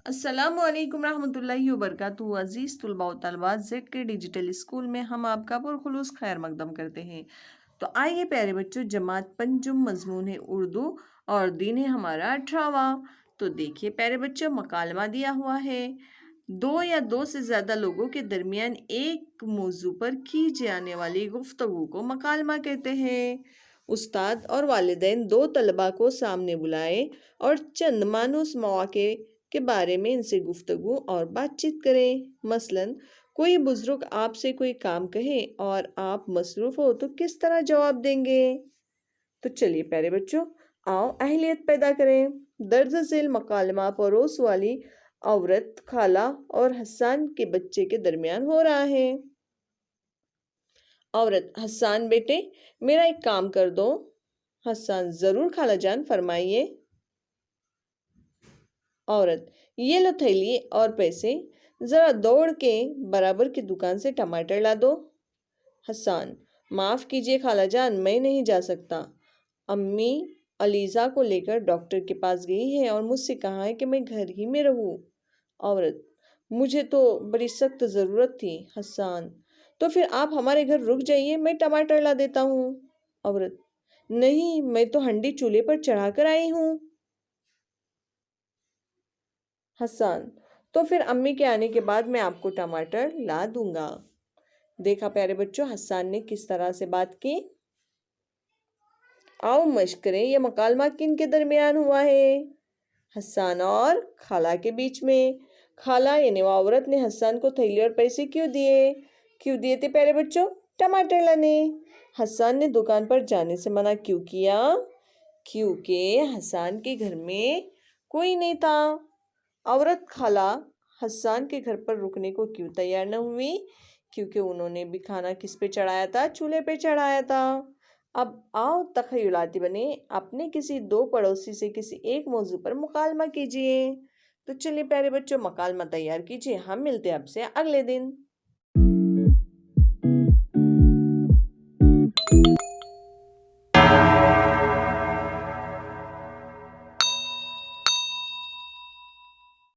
السلام علیکم رحمۃ اللہ وبرکاتہ۔ عزیز طلباء و طالبات، زیڈ کے ڈیجیٹل اسکول میں ہم آپ کا پرخلوص خیر مقدم کرتے ہیں۔ تو آئیے پیارے بچوں، جماعت پنجم مضمون ہے اردو اور دن ہے ہمارا 18واں۔ تو دیکھیے پیارے بچوں، مکالمہ دیا ہوا ہے۔ دو یا دو سے زیادہ لوگوں کے درمیان ایک موضوع پر کی جانے والی گفتگو کو مکالمہ کہتے ہیں۔ استاد اور والدین دو طلباء کو سامنے بلائے اور چند مانوس مواقع کے بارے میں ان سے گفتگو اور بات چیت کریں۔ مثلاً کوئی بزرگ آپ سے کوئی کام کہے اور آپ مصروف ہو تو کس طرح جواب دیں گے؟ تو چلیے پیارے بچوں، آؤ اہلیت پیدا کریں۔ درج ذیل مکالمہ پڑوس والی عورت، خالہ اور حسان کے بچے کے درمیان ہو رہا ہے۔ عورت: حسان بیٹے، میرا ایک کام کر دو۔ حسان: ضرور خالہ جان، فرمائیے۔ عورت: یہ لو تھیلی اور پیسے، ذرا دوڑ کے برابر کی دکان سے ٹماٹر لا دو۔ حسان: معاف کیجیے خالہ جان، میں نہیں جا سکتا۔ امی علیزہ کو لے کر ڈاکٹر کے پاس گئی ہے اور مجھ سے کہا ہے کہ میں گھر ہی میں رہوں۔ عورت: مجھے تو بڑی سخت ضرورت تھی۔ حسان: تو پھر آپ ہمارے گھر رک جائیے، میں ٹماٹر لا دیتا ہوں۔ عورت: نہیں، میں تو ہنڈی چولہے پر چڑھا کر آئی ہوں۔ حسان: تو پھر امی کے آنے کے بعد میں آپ کو ٹماٹر لا دوں گا۔ دیکھا پیارے بچوں، حسان نے کس طرح سے بات کی۔ آؤ مشق کریں، یہ مکالمہ کن کے درمیان ہوا ہے؟ حسان اور خالہ کے بیچ میں۔ خالہ یعنی وہ عورت نے حسان کو تھیلی اور پیسے کیوں دیے تھے پیارے بچوں؟ ٹماٹر لانے۔ حسان نے دکان پر جانے سے منع کیوں کیا؟ کیونکہ حسان کے گھر میں کوئی نہیں تھا۔ عورت خالہ حسان کے گھر پر رکنے کو کیوں تیار نہ ہوئی؟ کیونکہ انہوں نے بھی کھانا کس پہ چڑھایا تھا؟ چولہے پہ چڑھایا تھا۔ اب آؤ تخیلاتی بنے، اپنے کسی دو پڑوسی سے کسی ایک موضوع پر مکالمہ کیجیے۔ تو چلیے پیارے بچوں، مکالمہ تیار کیجیے، ہم ملتے ہیں آپ سے اگلے دن۔